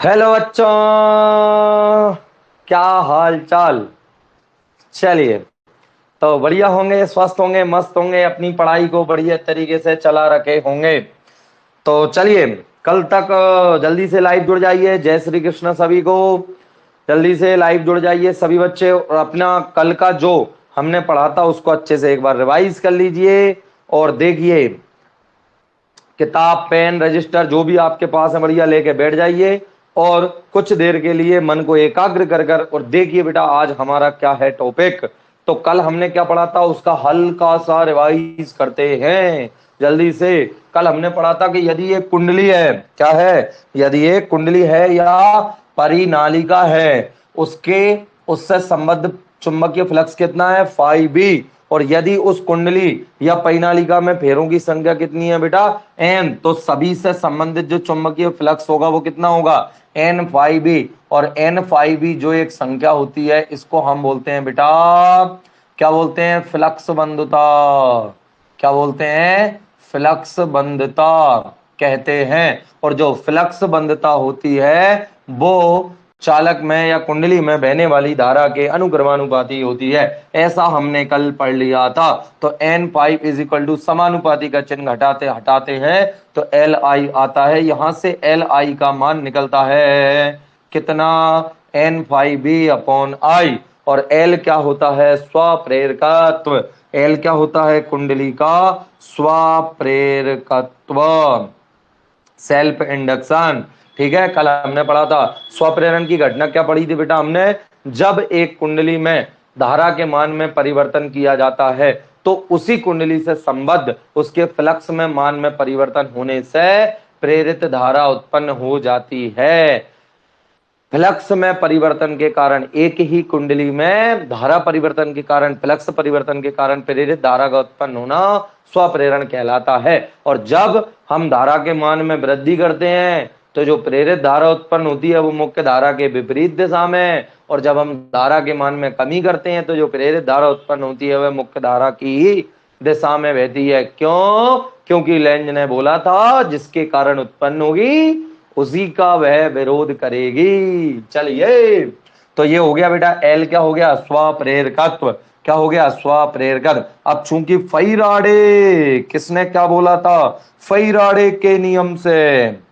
Hello बच्चों, क्या हाल चाल। चलिए, तो बढ़िया होंगे, स्वस्थ होंगे, मस्त होंगे, अपनी पढ़ाई को बढ़िया तरीके से चला रखे होंगे। तो चलिए, कल तक जल्दी से लाइव जुड़ जाइए। जय श्री कृष्ण सभी को। जल्दी से लाइव जुड़ जाइए सभी बच्चे, और अपना कल का जो हमने पढ़ा था उसको अच्छे से एक बार रिवाइज कर लीजिए। और देखिए, किताब पेन रजिस्टर जो भी आपके पास है बढ़िया लेके बैठ जाइए, और कुछ देर के लिए मन को एकाग्र कर कर और देखिए बेटा आज हमारा क्या है टॉपिक। तो कल हमने क्या पढ़ा था उसका हल्का सा रिवाइज करते हैं जल्दी से। कल हमने पढ़ा था कि यदि ये कुंडली है, क्या है, यदि ये कुंडली है या परिनालिका है, उसके उससे संबद्ध चुंबकीय फ्लक्स कितना है 5b। और यदि उस कुंडली या परिनालिका में फेरों की संख्या कितनी है बेटा n, तो सभी से संबंधित जो चुंबकीय फ्लक्स होगा वो कितना होगा n5b। और n5b जो एक संख्या होती है इसको हम बोलते हैं बेटा, क्या बोलते हैं, फ्लक्स बंधुता। क्या बोलते हैं, फ्लक्स बंधुता कहते हैं। और जो फ्लक्स बंधुता होती है वो चालक में या कुंडली में बहने वाली धारा के अनुक्रमानुपाती होती है। ऐसा हमने कल पढ़ लिया था। तो n5 इज इक्वल टू समानुपाती का चिन्ह हटाते हटाते हैं तो Li आता है। यहां से Li का मान निकलता है कितना, n5b अपॉन आई। और L क्या होता है, स्वप्रेरकत्व। L क्या होता है, कुंडली का स्वप्रेरकत्व, सेल्फ इंडक्शन। ठीक है, कल हमने पढ़ा था स्वप्रेरण की घटना। क्या पढ़ी थी बेटा हमने, जब एक कुंडली में धारा के मान में परिवर्तन किया जाता है तो उसी कुंडली से संबद्ध उसके फ्लक्स में मान में परिवर्तन होने से प्रेरित धारा उत्पन्न हो जाती है। फ्लक्स में परिवर्तन के कारण, एक ही कुंडली में धारा परिवर्तन के कारण, फ्लक्स परिवर्तन के कारण प्रेरित धारा का उत्पन्न होना स्वप्रेरण कहलाता है। और जब हम धारा के मान में वृद्धि करते हैं तो जो प्रेरित धारा उत्पन्न होती है वो मुख्य धारा के विपरीत दिशा में, और जब हम धारा के मान में कमी करते हैं तो जो प्रेरित धारा उत्पन्न होती है वह मुख्य धारा की ही दिशा में बहती है। क्यों, क्योंकि लेंज ने बोला था जिसके कारण उत्पन्न होगी उसी का वह विरोध करेगी। चलिए, तो ये हो गया बेटा एल, क्या हो गया, स्वप्रेरकत्व। क्या हो गया, स्वप्रेरकत्व। अब चूंकि फैराडे, किसने क्या बोला था, फैराडे के नियम से,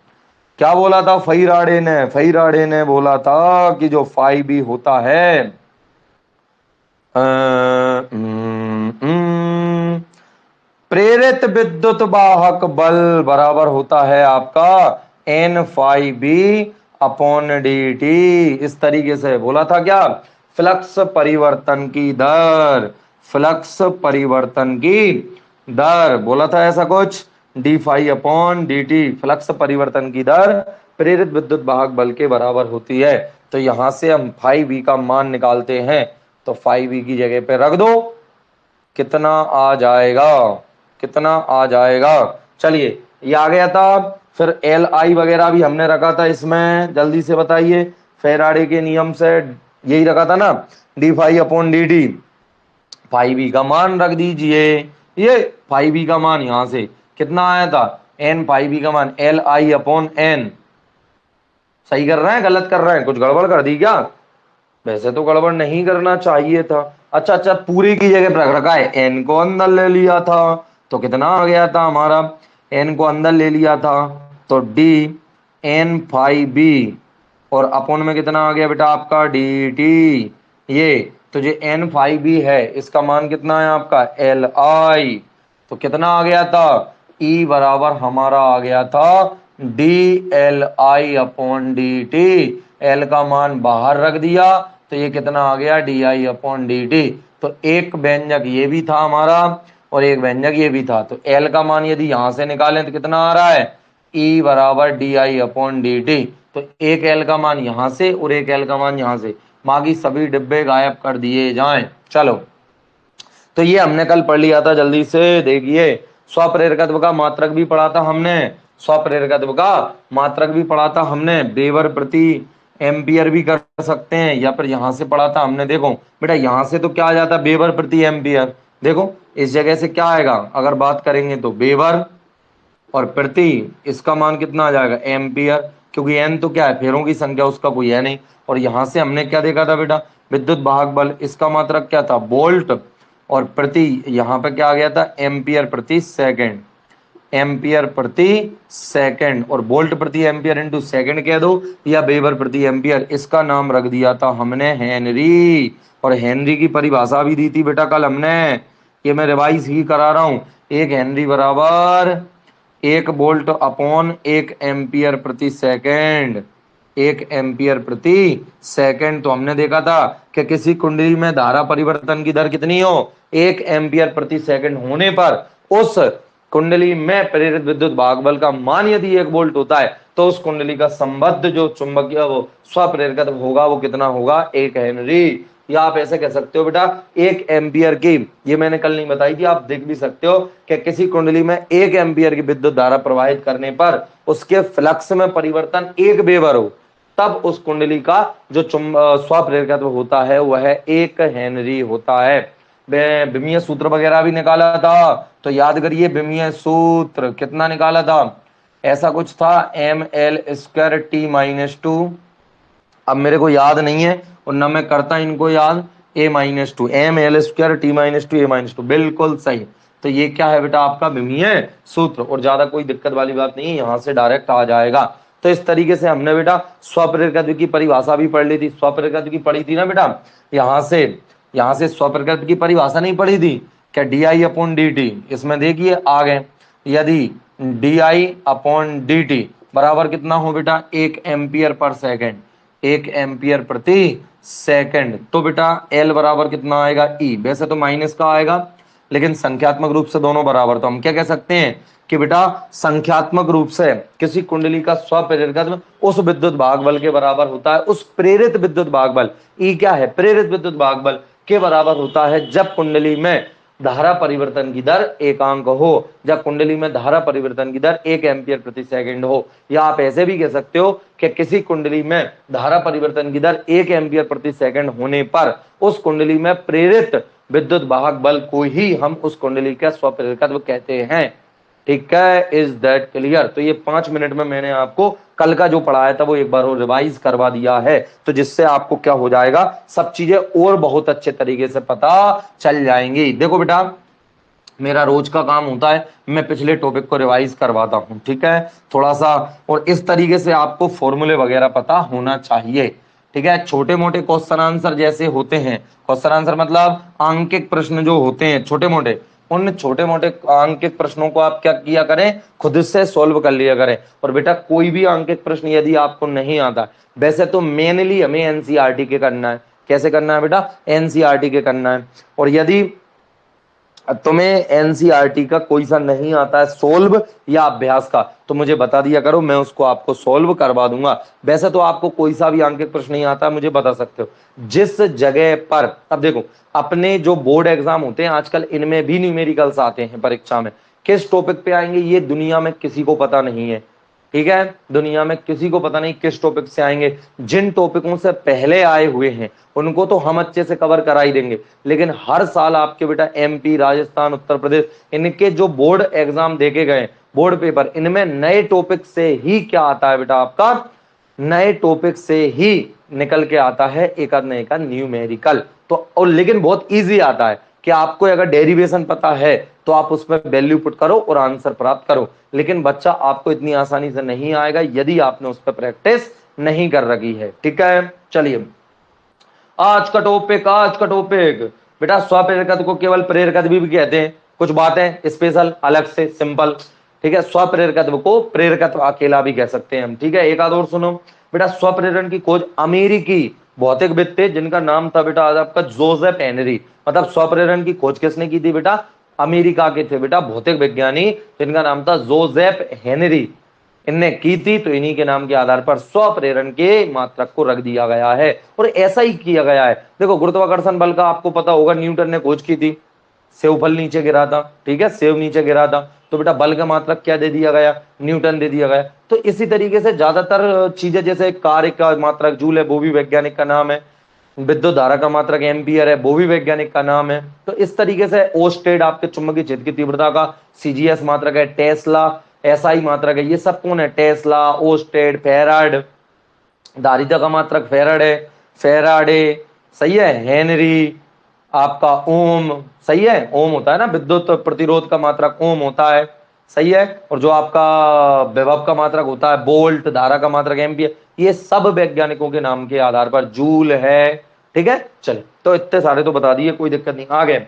क्या बोला था फैराडे ने बोला था कि जो फाई बी होता है प्रेरित विद्युत वाहक बल बराबर होता है आपका n5b अपॉन dt। इस तरीके से बोला था क्या, फ्लक्स परिवर्तन की दर, फ्लक्स परिवर्तन की दर बोला था ऐसा कुछ, d5 अपॉन dt, फ्लक्स परिवर्तन की दर प्रेरित विद्युत वाहक बल के बराबर होती है। तो यहां से हम 5b का मान निकालते हैं, तो 5b की जगह पे रख दो, कितना आ जाएगा, कितना आ जाएगा। चलिए, ये आ गया था। फिर एल आई वगैरह भी हमने रखा था इसमें, जल्दी से बताइए। फेराडे के नियम से यही रखा था ना, D five upon D T. Five E का मान रख दीजिए, ये फाइव ई का मान यहां से कितना आया था, एन फाइव ई का मान एल आई अपॉन एन। सही कर रहे हैं, गलत कर रहे हैं, कुछ गड़बड़ कर दी क्या, वैसे तो गड़बड़ नहीं करना चाहिए था। अच्छा अच्छा, पूरी की जगह पर रख रखा है, एन को अंदर ले लिया था तो कितना आ गया था हमारा, एन को अंदर ले लिया था तो डी एन फाइव बी, और अपोन में कितना आ गया बेटा आपका डी टी। ये तो जो एन फाइव बी है इसका मान कितना है आपका एल आई, तो कितना आ गया था, ई बराबर हमारा आ गया था D L I upon D T. L का मान बाहर रख दिया तो ये कितना आ गया D I upon D T. तो एक व्यंजक ये भी था हमारा और एक व्यंजक ये भी था, तो एल का मान यदि यहां से निकालें तो कितना आ रहा है, ई बराबर D I upon D T. तो एक एल का मान यहां से और एक एल का मान यहां से, बाकी सभी डिब्बे गायब कर दिए जाएं। चलो, तो ये हमने कल पढ़ लिया था, जल्दी से देखिए। स्वप्रेरकत्व का मात्रक भी पढ़ा था हमने, स्वप्रेरकत्व का मात्रक भी पढ़ा था हमने, वेबर प्रति एम्पियर भी कर सकते हैं, या फिर यहां से पढ़ा था हमने। देखो बेटा, यहां से तो क्या आ जाता है वेबर प्रति एम्पियर, देखो इस जगह से क्या आएगा, अगर बात करेंगे तो वेबर और प्रति, इसका मान कितना आ जाएगा एम्पियर। क्योंकि एन तो क्या है, फेरों की संख्या, उसका कोई है नहीं। और यहां से हमने क्या देखा था बेटा, विद्युत वाहक बल, इसका मात्रक क्या था, वोल्ट, और प्रति यहाँ पे क्या आ गया था, एम्पियर प्रति सेकंड, एम्पियर प्रति सेकंड, और वोल्ट प्रति एम्पियर इंटू सेकंड कह दो या वेबर प्रति एम्पियर, इसका नाम रख दिया था हमने हेनरी। और हेनरी की परिभाषा भी दी थी बेटा कल हमने, ये मैं रिवाइज ही करा रहा हूं। एक हेनरी बराबर 1 वोल्ट अपॉन 1 एम्पियर प्रति सेकंड, 1 एम्पियर प्रति सेकंड। तो हमने देखा था कि किसी कुंडली में धारा परिवर्तन की दर कितनी हो, 1 एम्पियर प्रति सेकंड होने पर उस कुंडली में प्रेरित विद्युत भाग बल का मान यदि 1 वोल्ट होता है तो उस कुंडली का संबद्ध जो चुंबकीय वो स्वप्रेरकत्व होगा वो कितना होगा, 1 हेनरी। या आप ऐसे कह सकते हो बेटा 1 एम्पियर की, ये मैंने कल नहीं बताई थी, आप देख भी सकते हो कि किसी कुंडली में 1 एम्पियर की विद्युत धारा प्रवाहित करने पर उसके फ्लक्स में परिवर्तन 1 वेबर हो, तब उस कुंडली का जो स्वप्रेरकत्व होता है वह 1 हेनरी होता है। बिमीय सूत्र वगैरह भी निकाला था, तो याद करिए बिमीय सूत्र कितना निकाला था, ऐसा कुछ था ml²T-2। अब मेरे को याद नहीं है और ना मैं करता इनको याद, a-2 ml²T-2 a-2, बिल्कुल सही। तो ये क्या है बेटा आपका बिमीय सूत्र, और ज्यादा कोई दिक्कत वाली बात नहीं है, यहां से डायरेक्ट आ जाएगा। तो इस तरीके से हमने बेटा स्वप्रेरकत्व की परिभाषा भी पढ़ ली थी, स्वप्रेरकत्व की पढ़ी थी ना बेटा, यहाँ से स्वप्रेरकत्व की परिभाषा नहीं पढ़ी थी क्या, di/dt, इसमें देखिए आ गए, यदि di/dt बराबर कितना हो बेटा, 1 एम्पियर पर सेकंड, 1 एम्पियर प्रति सेकंड, तो बेटा L बराबर कितना आएगा, E, वैसे तो माइनस का आएगा लेकिन संख्यात्मक रूप से दोनों बराबर, तो हम क्या कह सकते हैं कि बेटा संख्यात्मक रूप से किसी कुंडली का स्वप्रेरकत्व उस विद्युत भाग बल के बराबर होता है, उस प्रेरित विद्युत भाग बल, E क्या है, प्रेरित विद्युत भाग बल के बराबर होता है जब कुंडली में धारा परिवर्तन की दर एकांक हो, जब कुंडली में धारा परिवर्तन की दर 1 एम्पियर प्रति सेकंड हो। या आप ऐसे भी कह सकते हो कि किसी कुंडली में धारा परिवर्तन की दर 1 एम्पियर प्रति सेकंड होने पर उस कुंडली में प्रेरित विद्युत वाहक बल को ही हम उस कुंडली का स्वप्रेरकत्व कहते हैं। ठीक है, इज दैट क्लियर। तो ये 5 मिनट में मैंने आपको कल का जो पढ़ाया था वो एक बार और रिवाइज करवा दिया है, तो जिससे आपको क्या हो जाएगा, सब चीजें और बहुत अच्छे तरीके से पता चल जाएंगी। देखो बेटा मेरा रोज का काम होता है मैं पिछले टॉपिक को रिवाइज करवाता हूं, ठीक है, थोड़ा सा, और इस तरीके से आपको फॉर्मूले वगैरह पता होना चाहिए। ठीक है, छोटे मोटे क्वेश्चन आंसर जैसे होते हैं, क्वेश्चन आंसर मतलब आंकिक प्रश्न जो होते हैं छोटे मोटे, उन छोटे मोटे अंकित प्रश्नों को आप क्या किया करें, खुद से सॉल्व कर लिया करें। और बेटा कोई भी अंकित प्रश्न यदि आपको नहीं आता, वैसे तो मेनली हमें एनसीईआरटी के करना है। कैसे करना है बेटा, एनसीईआरटी के करना है। और यदि तुम्हें एनसीईआरटी का कोई सा नहीं आता है सोल्व या अभ्यास का, तो मुझे बता दिया करो, मैं उसको आपको सोल्व करवा दूंगा। वैसे तो आपको कोई सा भी अंकित प्रश्न नहीं आता, मुझे बता सकते हो जिस जगह पर। अब देखो अपने जो बोर्ड एग्जाम होते हैं आजकल, इनमें भी न्यूमेरिकल्स आते हैं परीक्षा में, किस टॉपिक पे आएंगे ये दुनिया में किसी को पता नहीं है। ठीक है, दुनिया में किसी को पता नहीं किस टॉपिक से आएंगे। जिन टॉपिकों से पहले आए हुए हैं उनको तो हम अच्छे से कवर करा ही देंगे, लेकिन हर साल आपके बेटा एमपी, राजस्थान, उत्तर प्रदेश, इनके जो बोर्ड एग्जाम देके गए, बोर्ड पेपर, इनमें नए टॉपिक से ही क्या आता है बेटा आपका, नए टॉपिक से ही निकल के आता है एक आध नए का न्यूमेरिकल। तो और लेकिन बहुत इजी आता है कि आपको अगर डेरिवेशन पता है तो आप उसमें वैल्यू पुट करो और आंसर प्राप्त करो, लेकिन बच्चा आपको इतनी आसानी से नहीं आएगा यदि आपने उस पर प्रैक्टिस नहीं कर रखी है। ठीक है, चलिए आज का टॉपिक बेटा स्वप्रेरकत्व को केवल प्रेरकत्व भी कहते हैं, कुछ बातें स्पेशल अलग से सिंपल। ठीक है, स्वप्रेरकत्व को प्रेरकत्व अकेला भी कह सकते हैं हम। ठीक है, एक आध और सुनो बेटा, स्वप्रेरण की खोज अमेरिकी भौतिकविद थे जिनका नाम था बेटा आज आपका जोसेफ हेनरी। मतलब स्वप्रेरण की खोज किसने की थी बेटा, अमेरिका के थे बेटा भौतिक विज्ञानी जिनका नाम था जोसेफ हेनरी, इनने की थी। तो इन्हीं के नाम के आधार पर स्वप्रेरण के मात्रक को रख दिया गया है और ऐसा ही किया गया है। देखो गुरुत्वाकर्षण बल का आपको पता होगा, न्यूटन ने खोज की थी, सेव फल नीचे गिरा था। ठीक है, सेव नीचे गिरा था, तो बेटा बल का मात्रक क्या दे दिया गया, न्यूटन दे दिया गया। तो इसी तरीके से ज्यादातर चीजें, जैसे कार्य का मात्रक जूल है वो भी वैज्ञानिक का नाम है, विद्युत धारा का मात्रक एम्पियर है वो भी वैज्ञानिक का नाम है। तो इस तरीके से ओस्टेड आपके चुंबकीय क्षेत्र की तीव्रता का सीजीएस मात्रक है, टेस्ला एसआई मात्रक है। ये सब कौन है? Tesla, ousted, farad. धारिता का मात्रक फेराड है, फेराडे, सही है। हेनरी, आपका ओम, सही है। ओम होता है ना, विद्युत प्रतिरोध का मात्रक ओम होता है, सही है। और जो आपका विभव का मात्रक होता है वोल्ट, धारा का मात्रक एम्पियर। ये सब वैज्ञानिकों के नाम के आधार पर जूल है, ठीक है। चले, तो इतने सारे तो बता दिए, कोई दिक्कत नहीं। आगे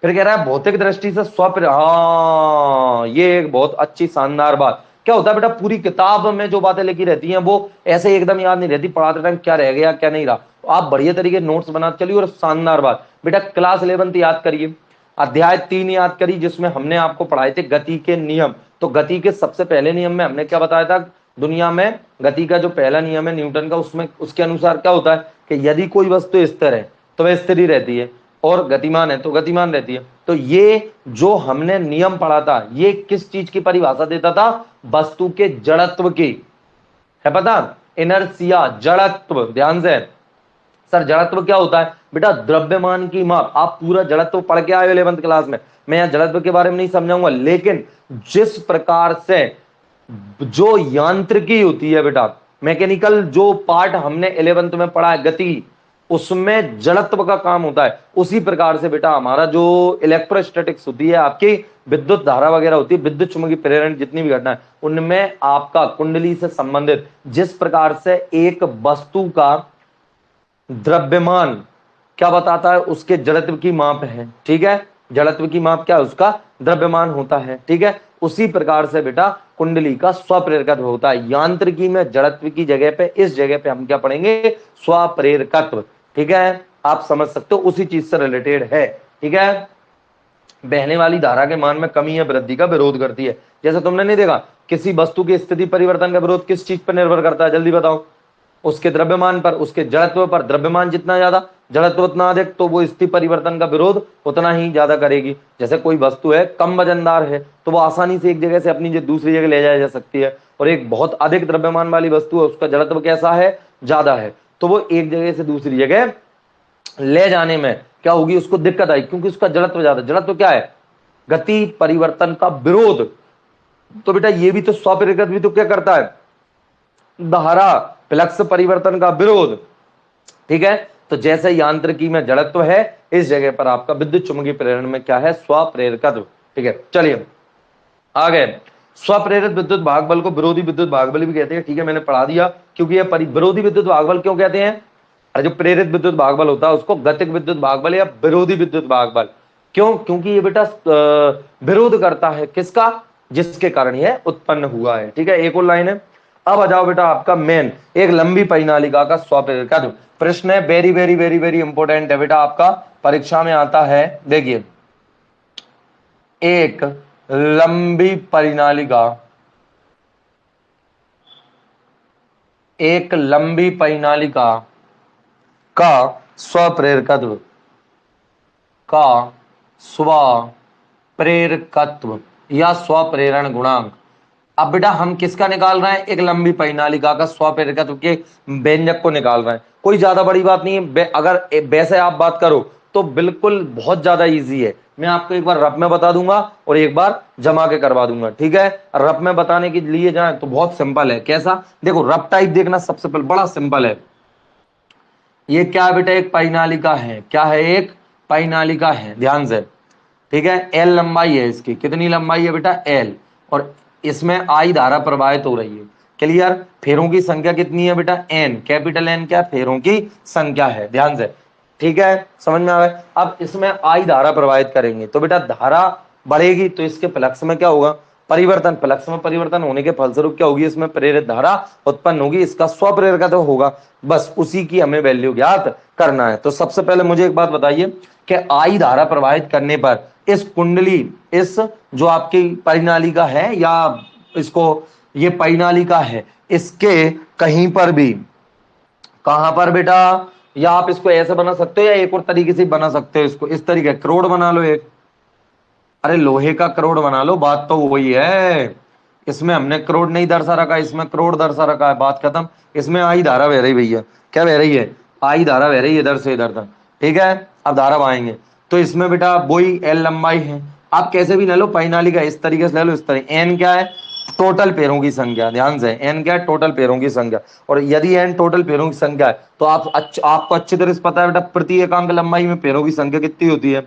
फिर कह रहा है भौतिक दृष्टि से स्वप्र, हाँ ये एक बहुत अच्छी शानदार बात। क्या होता है बेटा, पूरी किताब में जो बातें लिखी रहती हैं वो ऐसे एकदम याद नहीं रहती, पढ़ाते टाइम क्या रह गया क्या नहीं रहा। तो आप बढ़िया तरीके नोट्स बनाते चलिए। और शानदार बात बेटा, क्लास 11 याद करिए, अध्याय 3 याद करिए, जिसमें हमने आपको पढ़ाए थे गति के नियम। तो गति के सबसे पहले नियम में हमने क्या बताया था? दुनिया में गति का जो पहला नियम है न्यूटन का, उसमें उसके अनुसार क्या होता है कि यदि कोई वस्तु स्थिर है तो वह स्थिर ही रहती है, और गतिमान है तो गतिमान रहती है। तो ये जो हमने नियम पढ़ा था, ये किस चीज की परिभाषा देता था? वस्तु के जड़त्व की, है पता? इनर्सिया, जड़त्व। ध्यान से, सर जड़त्व क्या होता है बेटा? द्रव्यमान की माप। आप पूरा जड़त्व पढ़ के आए 11th क्लास में, मैं यहाँ जड़त्व के बारे में नहीं समझाऊंगा, लेकिन जिस प्रकार से जो यांत्रिकी होती है बेटा, मैकेनिकल जो पार्ट हमने 11th में पढ़ा है गति, उसमें जड़त्व का काम होता है। उसी प्रकार से बेटा हमारा जो इलेक्ट्रोस्टैटिक्स होती है, आपकी विद्युत धारा वगैरह होती है, विद्युत चुंबकीय प्रेरण, जितनी भी घटना है उनमें आपका कुंडली से संबंधित जिस प्रकार से एक वस्तु का द्रव्यमान क्या बताता है, उसके जड़त्व की माप है, ठीक है। जड़त्व की माप क्या है? उसका द्रव्यमान होता है, ठीक है। उसी प्रकार से बेटा कुंडली का स्वप्रेरकत्व होता है। यांत्रिकी में जड़त्व की जगह पे, इस जगह पे हम क्या पढ़ेंगे? स्वप्रेरकत्व, ठीक है। आप समझ सकते हो, उसी चीज से रिलेटेड है, ठीक है। बहने वाली धारा के मान में कमी या वृद्धि का विरोध करती है। जैसे तुमने नहीं देखा, किसी वस्तु की स्थिति परिवर्तन का विरोध किस चीज पर निर्भर करता है? जल्दी बताओ। उसके द्रव्यमान पर, उसके जड़त्व पर। द्रव्यमान जितना ज्यादा, जड़त्व उतना अधिक, तो वो स्थिति परिवर्तन का विरोध उतना ही ज्यादा करेगी। जैसे कोई वस्तु है कम वजनदार है तो वो आसानी से एक जगह से अपनी दूसरी जगह ले जाया जा सकती है, और एक बहुत अधिक द्रव्यमान वाली वस्तु है, उसका जड़त्व कैसा है? ज्यादा है, तो वो एक जगह से दूसरी जगह ले जाने में क्या होगी? उसको दिक्कत आई, क्योंकि उसका जड़त्व ज्यादा। जड़त्व क्या है? गति परिवर्तन का विरोध। तो बेटा ये भी तो स्वप्रेरकत्व भी तो क्या करता है? धारा फ्लक्स परिवर्तन का विरोध, ठीक है। तो जैसे यांत्रिकी में जड़त्व है, इस जगह पर आपका विद्युत चुंबकीय प्रेरण में क्या है? स्वप्रेरकत्व, ठीक है। चलिए आगे, स्वप्रेरित विद्युत भाग बल को विरोधी विद्युत भाग बल भी कहते हैं, ठीक है, मैंने पढ़ा दिया। क्योंकि यह विरोधी विद्युत भाग बल क्यों कहते हैं? जो प्रेरित विद्युत भाग बल होता है उसको गतिक विद्युत भाग बल या विरोधी विद्युत भाग बल। क्यों? क्योंकि ये बेटा विरोध करता है किसका? जिसके कारण यह उत्पन्न हुआ है, ठीक है। एक और लाइन है। अब आ जाओ बेटा आपका मेन, एक लंबी परिनालिका का स्वप्रेरकत्व। प्रश्न है, very very very very important है बेटा, आपका परीक्षा में आता है। देखिए, एक लंबी परिनालिका, एक लंबी परिनालिका का स्वप्रेरकत्व, का स्वप्रेरकत्व या स्वप्रेरण गुणांक। अब बेटा हम किसका निकाल रहे हैं? एक लंबी परिनालिका का स्वप्रेरकत्व के व्यंजक को निकाल रहे हैं। कोई ज्यादा बड़ी बात नहीं है, अगर वैसे आप बात करो तो बिल्कुल बहुत ज्यादा इजी है। मैं आपको एक बार रफ में बता दूंगा और एक बार जमा के करवा दूंगा, ठीक है। रफ में बताने के लिए जाए तो बहुत सिंपल है। कैसा? देखो रफ टाइप देखना, सबसे पहले बड़ा सिंपल है। ये क्या है बेटा? एक परिनालिका है। क्या है? एक परिनालिका है, ध्यान से, ठीक है। एल लंबाई है इसकी। कितनी लंबाई है बेटा? एल। और इसमें आई धारा प्रवाहित हो रही है। क्लियर? फेरों की संख्या कितनी है बेटा? एन। कैपिटल एन क्या? फेरों की संख्या है, ध्यान से, ठीक है। समझ में आ गया? अब इसमें आई धारा प्रवाहित करेंगे तो बेटा धारा बढ़ेगी तो इसके फ्लक्स में क्या होगा? परिवर्तन। फ्लक्स में परिवर्तन होने के फलस्वरूप क्या होगी? इसमें प्रेरित धारा उत्पन्न होगी, इसका स्वप्रेरकत्व होगा। बस उसी की हमें वैल्यू ज्ञात करना है। तो सबसे पहले मुझे एक बात बताइए कि आई धारा प्रवाहित करने पर इस कुंडली, इस जो आपकी परिनालिका है या इसको, ये परिनालिका है, इसके कहीं पर भी, कहां पर बेटा? या आप इसको ऐसे बना सकते हो या एक और तरीके से बना सकते हो इसको, इस तरीके करोड़ बना लो एक। अरे लोहे का करोड़ बना लो, बात तो वही है। इसमें हमने करोड़ नहीं दर्शा रखा, इसमें करोड़ दर्शा रखा है, बात खत्म। इसमें आई धारा बह रही भैया, क्या बह रही है? आई धारा बह रही है इधर से इधर तक, ठीक है। अब धारा बहाएंगे तो इसमें बेटा वही एल लंबाई है। आप कैसे भी ले लो, परिनालिका इस तरीके से ले लो, इस तरीके। एन क्या है? टोटल पैरों की संख्या, ध्यान से, एन क्या है, टोटल पैरों की संख्या। और यदि एन टोटल पैरों की संख्या है तो आपको अच्छी तरह से पता है बेटा प्रति एकांक लंबाई में पैरों की संख्या कितनी होती है,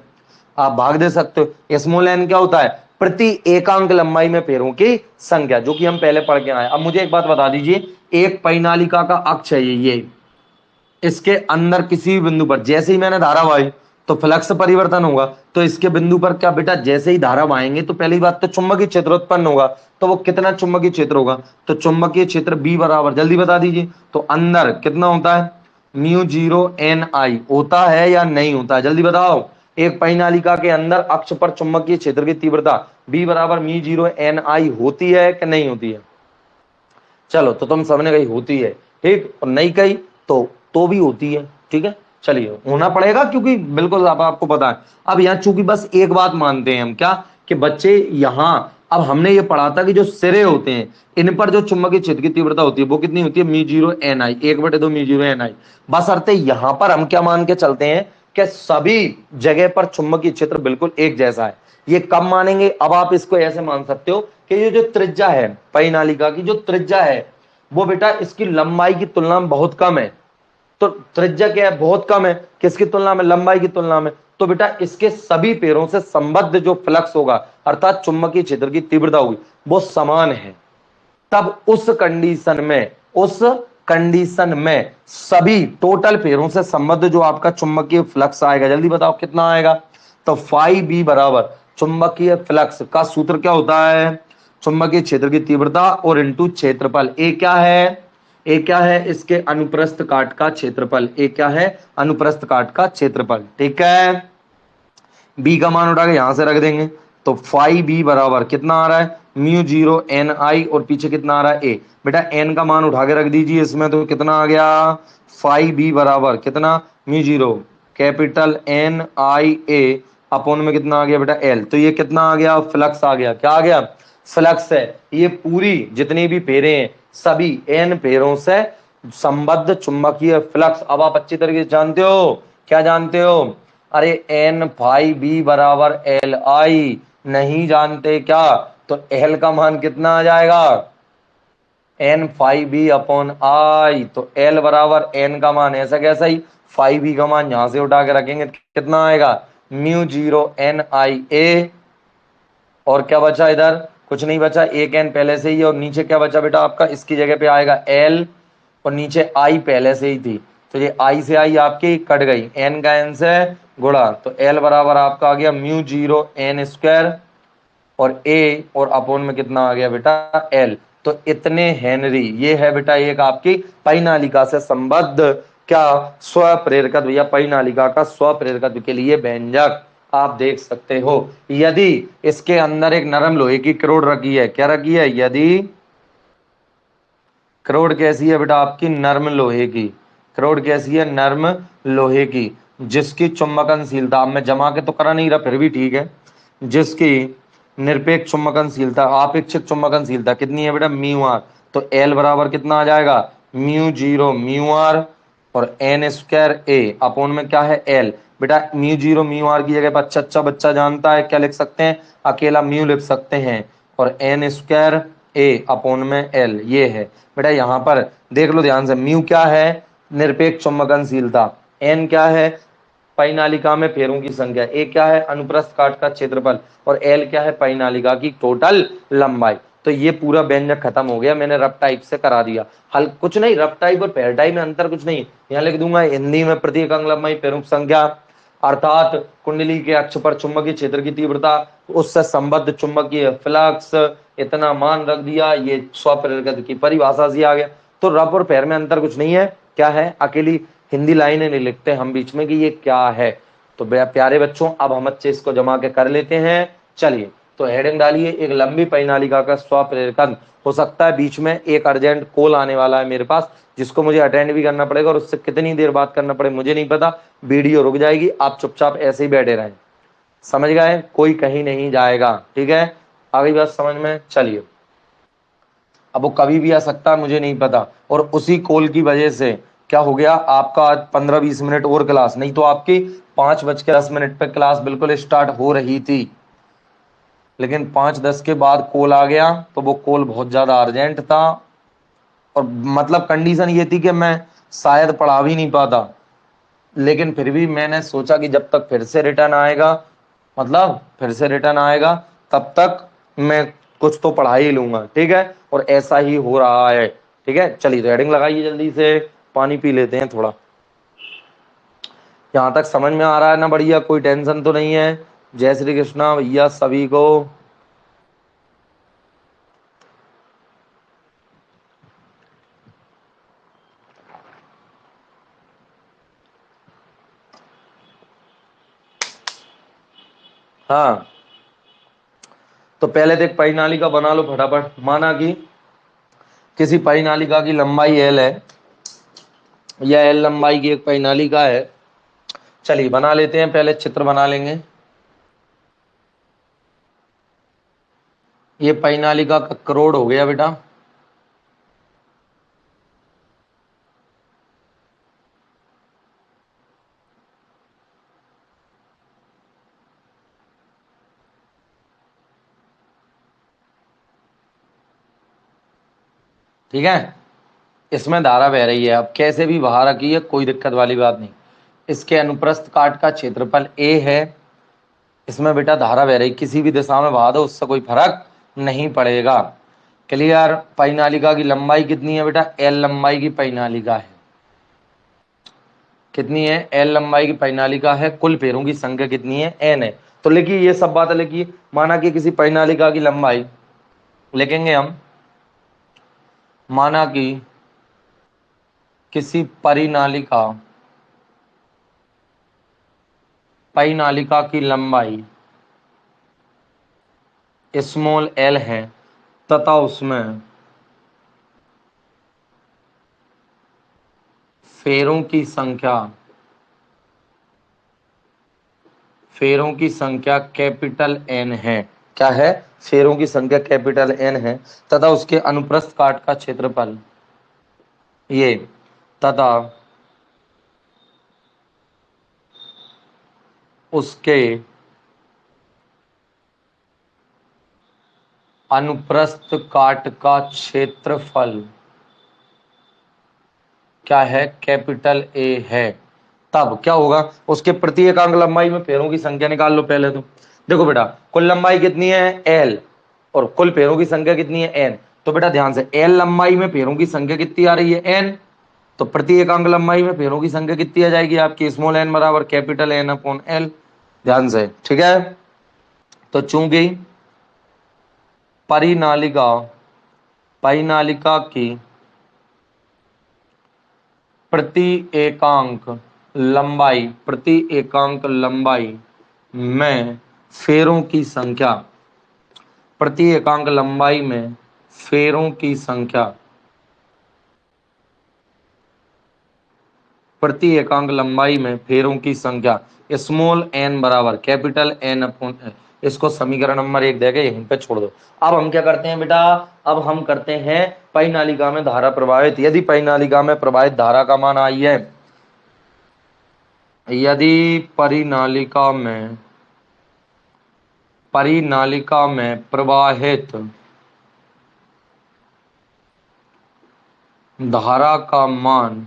आप भाग दे सकते हो। स्मॉल एन क्या होता है, प्रति एकांक लंबाई में पैरों की संख्या, जो कि हम पहले पढ़ के आए। अब मुझे एक बात बता दीजिए, एक परिनालिका का अक्ष है ये, इसके अंदर किसी भी बिंदु पर जैसे ही मैंने धारा वाई तो फ्लक्स परिवर्तन होगा। तो इसके बिंदु पर क्या बेटा, जैसे ही धारा वाएंगे तो पहली बात तो चुंबकीय क्षेत्र उत्पन्न होगा। तो वो कितना चुंबकीय क्षेत्र होगा, तो चुंबकीय क्षेत्र बी बराबर, जल्दी बता दीजिए, तो अंदर कितना होता है, म्यू जीरो एन आई होता है या नहीं होता है, जल्दी बताओ। एक परिनालिका के अंदर अक्ष पर चुंबकीय क्षेत्र की तीव्रता बी बराबर म्यू जीरो एन आई होती है कि नहीं होती है? चलो तो तुम सबने कही होती है, ठीक, और नहीं कही तो भी होती है, ठीक है। चलिए, होना पड़ेगा क्योंकि बिल्कुल आपको पता है। अब यहाँ चूंकि बस एक बात मानते हैं हम, क्या, कि बच्चे यहाँ, अब हमने ये पढ़ा था कि जो सिरे होते हैं इन पर जो चुंबकीय क्षेत्र की तीव्रता होती है वो कितनी होती है, म्यू जीरो एन आई, 1/2 म्यू जीरो एन आई। बस अर्थ यहाँ पर हम क्या मान के चलते हैं कि सभी जगह पर चुंबकीय क्षेत्र बिल्कुल एक जैसा है। ये कब मानेंगे, अब आप इसको ऐसे मान सकते हो कि ये जो त्रिज्या है परिनालिका की, जो त्रिज्या है वो बेटा इसकी लंबाई की तुलना में बहुत कम है। तो त्रिज्या क्या है, बहुत कम है, किसकी तुलना में, लंबाई की तुलना में। तो बेटा इसके सभी पैरों से संबद्ध जो फ्लक्स होगा अर्थात चुंबकीय क्षेत्र की तीव्रता होगी वो समान है। तब उस कंडीशन में सभी टोटल पैरों से संबद्ध जो आपका चुंबकीय फ्लक्स आएगा, जल्दी बताओ कितना आएगा, तो फाई बी बराबर चुंबकीय फ्लक्स का सूत्र क्या होता है, चुंबकीय क्षेत्र की तीव्रता और इंटू क्षेत्रफल। ए क्या है, ए क्या है, इसके अनुप्रस्थ काट का क्षेत्रफल। ए क्या है, अनुप्रस्थ काट का क्षेत्रफल, ठीक है। बी का मान उठा के यहां से रख देंगे, तो फाई बी बराबर कितना आ रहा है, म्यू जीरो एन आई, और पीछे कितना आ रहा है, ए। बेटा एन का मान उठा के रख दीजिए इसमें, तो कितना आ गया, फाई बी बराबर कितना, म्यू जीरो कैपिटल एन आई ए अपोन में कितना आ गया बेटा एल। तो ये कितना आ गया, फ्लक्स आ गया, क्या आ गया, फ्लक्स है। ये पूरी जितनी भी पैरें हैं सभी एन पैरों से संबद्ध चुंबकीय फ्लक्स। अब आप अच्छी तरीके से जानते हो, क्या जानते हो, अरे एन फाई बी बराबर एल आई, नहीं जानते क्या, तो एल का मान कितना आ जाएगा, N phi B upon I. तो एल बराबर एन का मान ऐसा कैसा ही, फाई बी का मान यहां से उठा के रखेंगे कितना आएगा, म्यू जीरो एन आई ए, और क्या बचा इधर, कुछ नहीं बचा, एक एन पहले से ही है, और नीचे क्या बचा बेटा आपका, इसकी जगह पे आएगा एल, और नीचे आई पहले से ही थी, तो ये आई से आई आपकी कट गई, एन का एन से गुणा, तो एल बराबर आपका आ गया म्यू जीरो एन स्क्वायर, और ए और अपोन में कितना आ गया बेटा एल। तो इतने हेनरी, ये है बेटा एक आपकी परिनालिका से संबद्ध क्या, स्वप्रेरकत्व या परिनालिका का स्वप्रेरकत्व के लिए व्यंजक आप देख सकते हो। यदि इसके अंदर एक नरम लोहे की करोड़ रखी है, क्या रखी है, यदि करोड़ कैसी है बेटा आपकी, नर्म लोहे की, करोड़ कैसी है, नर्म लोहे की, जिसकी चुंबकनशीलता, अब मैं जमा के तो करा नहीं रहा फिर भी ठीक है, जिसकी निरपेक्ष चुंबकनशीलता, आपेक्षिक चुंबकनशीलता कितनी है बेटा, म्यू आर। तो एल बराबर कितना आ जाएगा, म्यू जीरो म्यू आर और एन स्क्वायर ए अपोन में क्या है एल। बेटा म्यू जीरो म्यू आर की जगह पर अच्छा बच्चा जानता है क्या लिख सकते हैं, अकेला म्यू लिख सकते हैं, और एन स्क्वायर ए अपोन में एल, ये है बेटा। यहाँ पर देख लो ध्यान से, म्यू क्या है, निरपेक्ष चुंबकनशीलता, एन क्या है, परिनालिका में पैरों की संख्या, ए क्या है, अनुप्रस्थ काट का क्षेत्रफल, और एल क्या है, परिनालिका की टोटल लंबाई। तो ये पूरा व्यंजक खत्म हो गया, मैंने रफ टाइप से करा दिया हल, कुछ नहीं, रफ टाइप और पैर टाइप में अंतर कुछ नहीं। यहाँ लिख दूंगा हिंदी में प्रति एकांक लंबाई पैरों की संख्या अर्थात कुंडली के अक्ष पर चुंबकीय क्षेत्र की तीव्रता, उससे संबद्ध चुंबकीय फ्लक्स, इतना मान रख दिया, ये स्वप्रेरकत्व की परिभाषा से आ गया। तो रफ और पैर में अंतर कुछ नहीं है, क्या है, अकेली हिंदी लाइनें नहीं लिखते हम बीच में कि ये क्या है। तो प्यारे बच्चों अब हम अच्छे इसको जमा के कर लेते हैं। चलिए तो हेडिंग डालिए, एक लंबी परिनालिका का स्वप्रेरकत्व। हो सकता है बीच में एक अर्जेंट कॉल आने वाला है मेरे पास, जिसको मुझे अटेंड भी करना पड़ेगा, और उससे कितनी देर बात करना पड़े मुझे नहीं पता, वीडियो रुक जाएगी, आप चुपचाप ऐसे ही बैठे रहें, समझ गए, कोई कहीं नहीं जाएगा, ठीक है, आ गई बात समझ में। चलिए अब वो कभी भी आ सकता है मुझे नहीं पता, और उसी कॉल की वजह से क्या हो गया, आपका आज 15-20 मिनट और क्लास, नहीं तो आपकी 5:10 पे क्लास बिल्कुल स्टार्ट हो रही थी। लेकिन 5-10 के बाद कोल आ गया तो वो कोल बहुत ज्यादा अर्जेंट था, और मतलब कंडीशन ये थी कि मैं शायद पढ़ा भी नहीं पाता, लेकिन फिर भी मैंने सोचा कि जब तक फिर से रिटर्न आएगा, मतलब फिर से रिटर्न आएगा, तब तक मैं कुछ तो पढ़ा ही लूंगा। ठीक है, और ऐसा ही हो रहा है। ठीक है, चलिए तो हेडिंग लगाइए जल्दी से, पानी पी लेते हैं थोड़ा। यहाँ तक समझ में आ रहा है ना? बढ़िया, कोई टेंशन तो नहीं है? जय श्री कृष्णा भैया सभी को। हाँ, तो पहले तो एक परिनालिका बना लो फटाफट। माना कि किसी परिनालिका की लंबाई एल है, या एल लंबाई की एक परिनालिका है। चलिए बना लेते हैं, पहले चित्र बना लेंगे। ये परिनालिका का करोड़ हो गया बेटा। ठीक है, इसमें धारा बह रही है, अब कैसे भी बहा रखी है, कोई दिक्कत वाली बात नहीं। इसके अनुप्रस्थ काट का क्षेत्रफल ए है। इसमें बेटा धारा बह रही, किसी भी दिशा में बहा दो उससे कोई फर्क नहीं पड़ेगा। क्लियर? परिनालिका की लंबाई कितनी है बेटा? एल लंबाई की परिनालिका है। कितनी है? एल लंबाई की परिनालिका है। कुल पेड़ों की संख्या कितनी है? एन है। तो लिखिए, ये सब बात लिखिए। माना कि किसी परिनालिका की लंबाई लिखेंगे हम, माना कि किसी परिनालिका परिनालिका की लंबाई स्मॉल एल है, तथा उसमें फेरों की संख्या कैपिटल एन है। क्या है? फेरों की संख्या कैपिटल एन है, तथा उसके अनुप्रस्थ काट का क्षेत्रफल ये, तथा उसके अनुप्रस्थ काट का क्षेत्रफल क्या है? कैपिटल ए है। तब क्या होगा? उसके प्रति एकांक लंबाई में पैरों की संख्या निकाल लो पहले तो। देखो बेटा, कुल लंबाई कितनी है? एल, और कुल पैरों की संख्या कितनी है? एन। तो बेटा ध्यान से, एल लंबाई में पैरों की संख्या कितनी आ रही है? एन। तो प्रति एकांक लंबाई में पैरों की संख्या कितनी आ जाएगी आपकी? स्मॉल एन बराबर कैपिटल एन अपॉन एल। ध्यान से, ठीक है। तो चूंकि परिनालिका परिनालिका की प्रति एकांक लंबाई में फेरों की संख्या प्रति एकांक लंबाई में फेरों की संख्या प्रति एकांक लंबाई में फेरों की संख्या स्मॉल एन बराबर कैपिटल एन अपॉन एल। इसको समीकरण नंबर 1 देके यहीं पे छोड़ दो। अब हम क्या करते हैं बेटा? अब हम करते हैं परिनालिका में धारा प्रवाहित। यदि परिनालिका में प्रवाहित धारा का मान आई है, यदि परिनालिका में प्रवाहित धारा का मान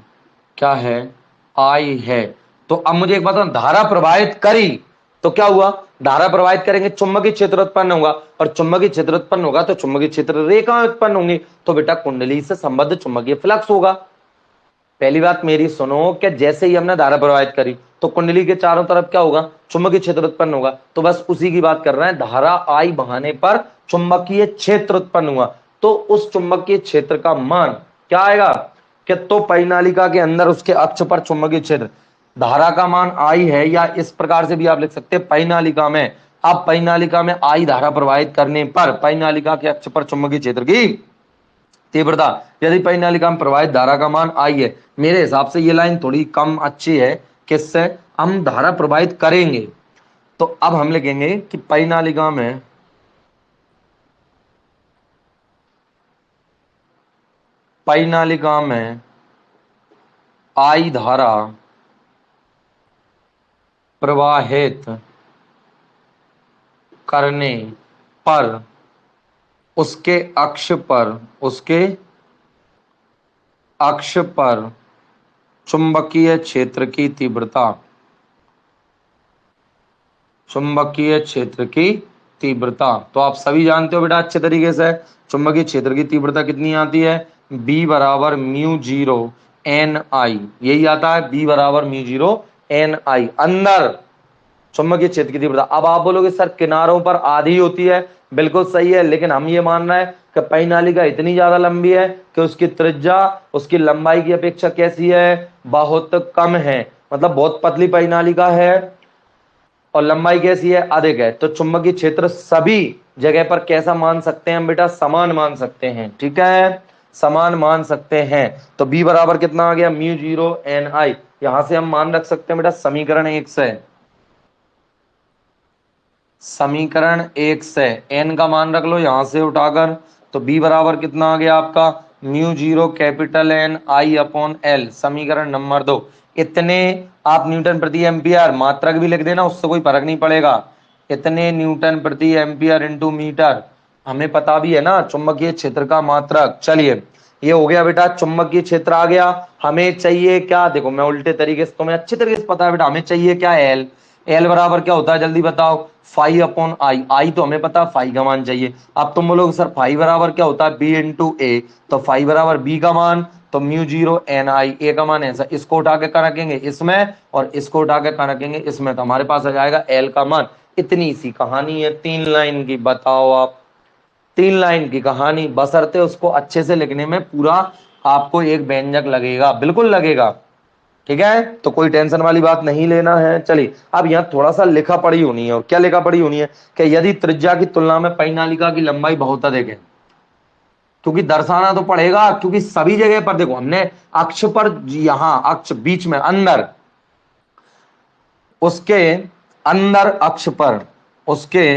क्या है? आई है। तो अब मुझे एक बात बताओ, धारा प्रवाहित करी तो क्या हुआ? धारा प्रवाहित करेंगे, चुंबकीय क्षेत्र उत्पन्न होगा, और चुंबकीय क्षेत्र उत्पन्न होगा तो चुंबकीय क्षेत्र रेखा उत्पन्न होंगी, तो बेटा कुंडली से संबद्ध चुंबकीय फ्लक्स होगा। पहली बात मेरी सुनो, कि जैसे ही हमने धारा प्रवाहित करी तो कुंडली के चारों तरफ क्या होगा? चुंबकीय क्षेत्र उत्पन्न होगा। तो बस उसी की बात कर रहे हैं, धारा आई बहाने पर चुंबकीय क्षेत्र उत्पन्न हुआ, तो उस चुंबकीय क्षेत्र का मान क्या आएगा? कि तो परिनालिका के अंदर उसके अक्ष पर चुंबकीय क्षेत्र, धारा का मान आई है, या इस प्रकार से भी आप लिख सकते हैं परिनालिका में, अब परिनालिका में आई धारा प्रवाहित करने पर परिनालिका के अक्ष पर चुंबकीय क्षेत्र की तीव्रता, यदि परिनालिका में प्रवाहित धारा का मान आई है। मेरे हिसाब से ये लाइन थोड़ी कम अच्छी है। किससे? हम धारा प्रवाहित करेंगे, तो अब हम लिखेंगे कि परिनालिका में आई धारा प्रवाहित करने पर, उसके अक्ष पर, उसके अक्ष पर चुंबकीय क्षेत्र की तीव्रता, चुंबकीय क्षेत्र की तीव्रता। तो आप सभी जानते हो बेटा अच्छे तरीके से, चुंबकीय क्षेत्र की तीव्रता कितनी आती है, B बराबर म्यू जीरो एन आई, यही आता है, B बराबर म्यू जीरो एन आई। अंदर चुंबकीय क्षेत्र की तीव्रता। अब आप बोलोगे सर किनारों पर आधी होती है, बिल्कुल सही है, लेकिन हम ये मान रहे हैं कि परिनालिका इतनी ज्यादा लंबी है कि उसकी त्रिज्या उसकी लंबाई की अपेक्षा कैसी है, बहुत कम है, मतलब बहुत पतली परिनालिका है और लंबाई कैसी है, अधिक है। तो चुंबकीय क्षेत्र सभी जगह पर कैसा मान सकते हैं हम बेटा, समान मान सकते हैं, ठीक है, समान मान सकते हैं। तो बी बराबर कितना आ गया, म्यू जीरो एन आई। यहां से हम मान रख सकते हैं बेटा समीकरण 1 से, समीकरण 1 से एन का मान रख लो यहां से उठाकर। तो बी बराबर कितना आ गया आपका, म्यू जीरो कैपिटल एन आई अपॉन एल, समीकरण नंबर 2। इतने आप न्यूटन प्रति एम्पियर, मात्रक भी लिख देना, उससे कोई फर्क नहीं पड़ेगा। इतने न्यूटन प्रति एम्पियर इंटू मीटर, हमें पता भी है ना चुंबकीय क्षेत्र का मात्रक। चलिए ये हो गया बेटा, चुंबकीय क्षेत्र आ गया। हमें चाहिए क्या, देखो मैं उल्टे तरीके से, तुम्हें अच्छे तरीके से पता है बेटा, हमें चाहिए क्या, एल। एल बराबर क्या होता है जल्दी बताओ, फाइव अपॉन आई। आई तो हमें पता, फाइव का मान चाहिए। अब तुम बोलोगे सर फाइव बराबर क्या होता है, बी इंटू ए। तो फाइव बराबर बी का मान, तो म्यू जीरो एन आई, ए का मान ऐसा, इसको उठा के कर रखेंगे इसमें और इसको उठा के कर रखेंगे इसमें, तो हमारे पास आ जाएगा एल का मान। इतनी सी कहानी है, 3 लाइन की। बताओ आप, 3 लाइन की कहानी, बशर्ते उसको अच्छे से लिखने में पूरा आपको एक व्यंजक लगेगा, बिल्कुल लगेगा, ठीक है। तो कोई टेंशन वाली बात नहीं लेना है। चलिए अब यहाँ थोड़ा सा लिखा पढ़ी होनी है, और क्या लिखा पढ़ी होनी है कि यदि त्रिज्या की तुलना में परिनालिका की लंबाई बहुत अधिक है, क्योंकि दर्शाना तो पड़ेगा, क्योंकि सभी जगह पर देखो हमने अक्ष पर, यहां अक्ष बीच में अंदर, उसके अंदर अक्ष पर, उसके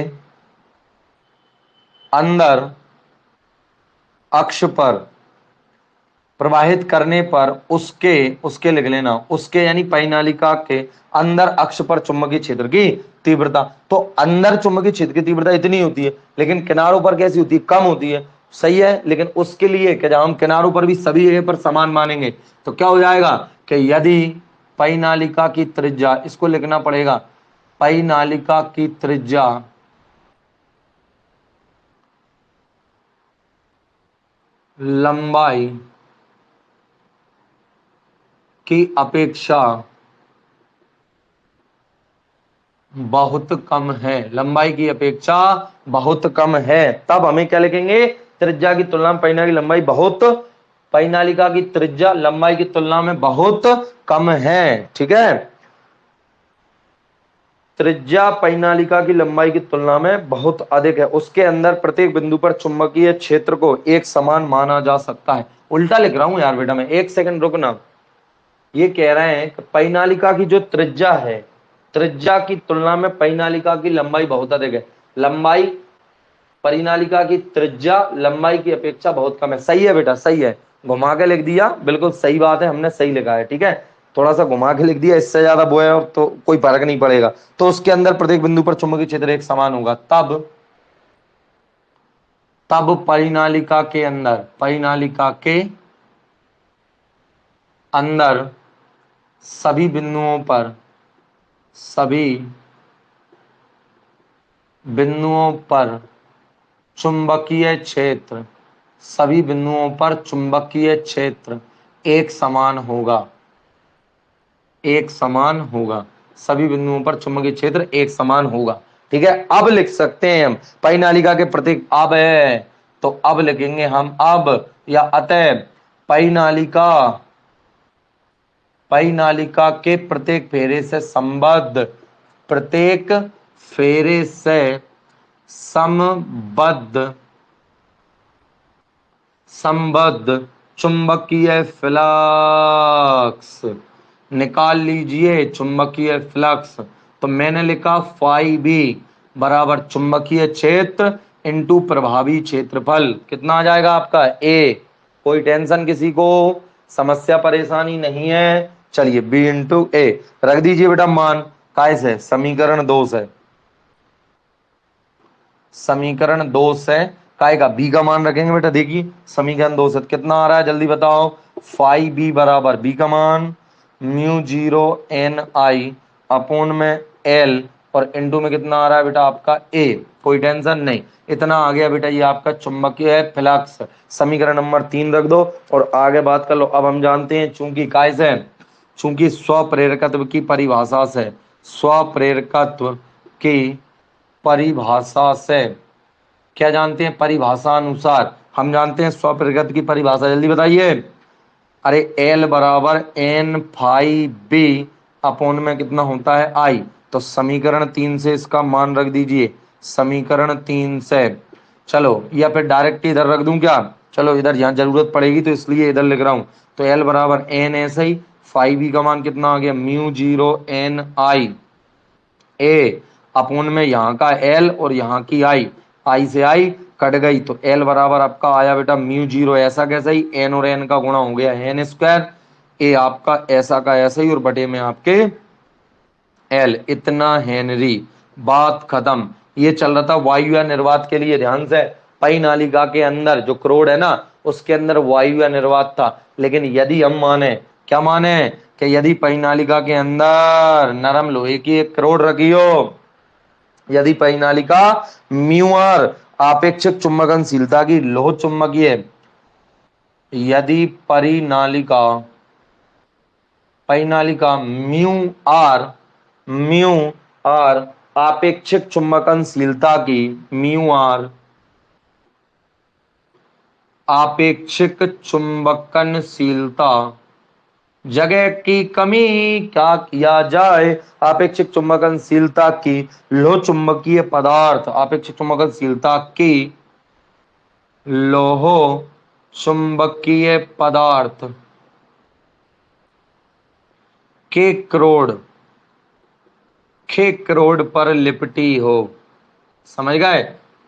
अंदर अक्ष पर प्रवाहित करने पर उसके, उसके लिख लेना, उसके यानी परिनालिका के अंदर अक्ष पर चुंबकीय क्षेत्र की तीव्रता। तो अंदर चुंबकीय क्षेत्र की तीव्रता इतनी होती है, लेकिन किनारों पर कैसी होती है, कम होती है, सही है। लेकिन उसके लिए कि जब हम किनारों पर भी सभी जगह पर समान मानेंगे, तो क्या हो जाएगा कि यदि परिनालिका की त्रिज्या, इसको लिखना पड़ेगा, परिनालिका की त्रिज्या लंबाई की अपेक्षा बहुत कम है, लंबाई की अपेक्षा बहुत कम है, तब हमें क्या लिखेंगे, त्रिज्या की तुलना में परिनालिका की लंबाई बहुत, परिनालिका की त्रिज्या लंबाई की तुलना में बहुत कम है, ठीक है। त्रिज्या परिनालिका की लंबाई की तुलना में बहुत अधिक है, उसके अंदर प्रत्येक बिंदु पर चुंबकीय क्षेत्र को एक समान माना जा सकता है। उल्टा लिख रहा हूं यार बेटा मैं, एक सेकंड रुकना। ये कह रहे हैं कि परिनालिका की जो त्रिज्या है, त्रिज्या की तुलना में परिनालिका की लंबाई बहुत अधिक है, लंबाई, परिनालिका की त्रिज्या लंबाई की अपेक्षा बहुत कम है। सही है बेटा, सही है, घुमा के लिख दिया, बिल्कुल सही बात है, हमने सही लिखा है, ठीक है। थोड़ा सा घुमा के लिख दिया, इससे ज्यादा वो है तो कोई फर्क नहीं पड़ेगा। तो उसके अंदर प्रत्येक बिंदु पर चुंबकीय क्षेत्र एक समान होगा, तब, तब परिनालिका के अंदर, परिनालिका के अंदर सभी बिंदुओं पर, सभी बिंदुओं पर चुंबकीय क्षेत्र, सभी बिंदुओं पर चुंबकीय क्षेत्र एक समान होगा, एक समान होगा, सभी बिंदुओं पर चुंबकीय क्षेत्र एक समान होगा, ठीक है। अब लिख सकते हैं हम परिनालिका के प्रतीक, अब है तो अब लिखेंगे हम अब या अतः परिनालिका, परिनालिका के प्रत्येक फेरे से संबद्ध, प्रत्येक फेरे से संबद्ध, संबद्ध चुंबकीय फ्लक्स निकाल लीजिए, चुंबकीय फ्लक्स। तो मैंने लिखा फाई बी बराबर चुंबकीय क्षेत्र इंटू प्रभावी क्षेत्रफल, कितना आ जाएगा आपका, ए। कोई टेंशन किसी को, समस्या परेशानी नहीं है। चलिए बी इंटू ए रख दीजिए बेटा मान, काय से, समीकरण 2 से, समीकरण 2 से काय का बी का मान रखेंगे बेटा। देखिए समीकरण 2 से कितना आ रहा है जल्दी बताओ। 5b बराबर बी का मान म्यू जीरो एन आई अपोन में एल और इनटू में कितना आ रहा है बेटा आपका ए। कोई टेंशन नहीं, इतना आ गया बेटा ये आपका चुंबकीय है फ्लक्स। समीकरण नंबर 3 रख दो और आगे बात कर लो। अब हम जानते हैं चूंकि काय से, चूंकि स्वप्रेरकत्व की परिभाषा से, स्वप्रेरकत्व की परिभाषा से क्या जानते हैं, परिभाषा अनुसार हम जानते हैं स्वप्रेरकत्व की परिभाषा, जल्दी बताइए। अरे एल बराबर एन फाई बी अपोन में कितना होता है आई। तो समीकरण 3 से इसका मान रख दीजिए, समीकरण 3 से। चलो या फिर डायरेक्ट इधर रख दूं क्या, चलो इधर यहाँ जरूरत पड़ेगी तो इसलिए इधर लिख रहा हूं। तो एल बराबर एन ऐसे ही, फाई बी का मान कितना आ गया म्यू जीरो एन आई ए अपोन में यहाँ का एल और यहाँ की आई से आई कट गई तो एल बराबर आपका आया बेटा म्यू जीरो ऐसा कैसा ही, एन और एन का गुणा हो गया एन स्क्वायर, ए आपका ऐसा का ऐसा ही और बटे में आपके एल इतना हेनरी। बात खत्म। ये चल रहा था वायु या निर्वात के लिए, ध्यान से। पई नालिका के अंदर जो क्रोड है ना उसके अंदर वायु या निर्वात था, लेकिन यदि हम माने, क्या माने कि यदि पई नालिका के अंदर नरम लोहे की एक क्रोड रखी हो, यदि पई नालिका म्यू आर आपेक्षिक चुंबकनशीलता की लोह चुंबकीय, यदि परिनालिका परिनालिका म्यू आर आपेक्षिक चुंबकनशीलता की, म्यू आर आपेक्षिक चुंबकनशीलता जगह की कमी क्या किया जाए, आपेक्षिक चुंबकनशीलता की लोह चुंबकीय पदार्थ, आपेक्षिक चुंबकनशीलता की लोह चुंबकीय पदार्थ के क्रोड पर लिपटी हो। समझ गए।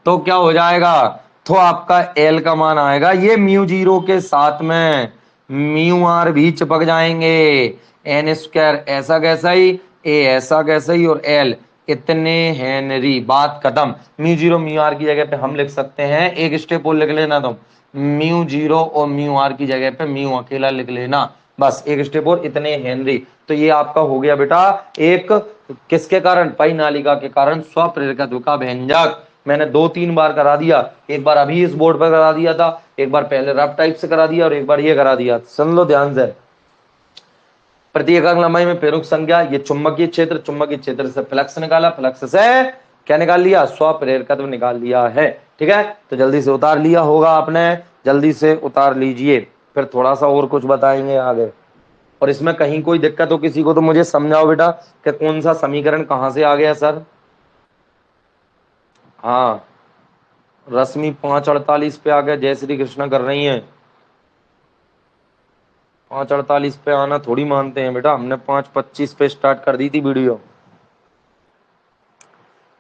तो क्या हो जाएगा, तो आपका एल का मान आएगा ये म्यू जीरो के साथ में म्यू आर भी चिपक जाएंगे, एन स्क्वायर ऐसा कैसा ही, ए ऐसा कैसा ही और एल इतने हेनरी। बात खत्म। म्यू जीरो म्यू आर की जगह पे हम लिख सकते हैं, एक स्टेप और लिख लेना तुम, म्यू जीरो और म्यू आर की जगह पे म्यू अकेला लिख लेना, बस एक स्टेप और, इतने हेनरी। तो ये आपका हो गया बेटा एक, किसके कारण, पाई नालिका के कारण स्वप्रेरकत्व का व्यंजक। मैंने 2-3 बार करा दिया, एक बार अभी इस बोर्ड पर करा दिया था, एक बार पहले रफ टाइप से करा दिया और एक बार ये करा दिया। सुन लो ध्यान से। प्रति एकांक लंबाई में प्रेरक संख्या, ये चुंबकीय क्षेत्र, चुंबकीय क्षेत्र से फ्लक्स निकाला, फ्लक्स से क्या निकाल लिया, स्वप्रेरकत्व निकाल लिया है। ठीक है, तो जल्दी से उतार लिया होगा आपने, जल्दी से उतार लीजिए, फिर थोड़ा सा और कुछ बताएंगे आगे। और इसमें कहीं कोई दिक्कत हो किसी को तो मुझे समझाओ बेटा कि कौन सा समीकरण कहां से आ गया सर। हाँ, रश्मि 5:48 पे आ गया, जय श्री कृष्ण कर रही हैं। 5:48 पे आना थोड़ी मानते हैं बेटा, हमने 5:25 पे स्टार्ट कर दी थी वीडियो।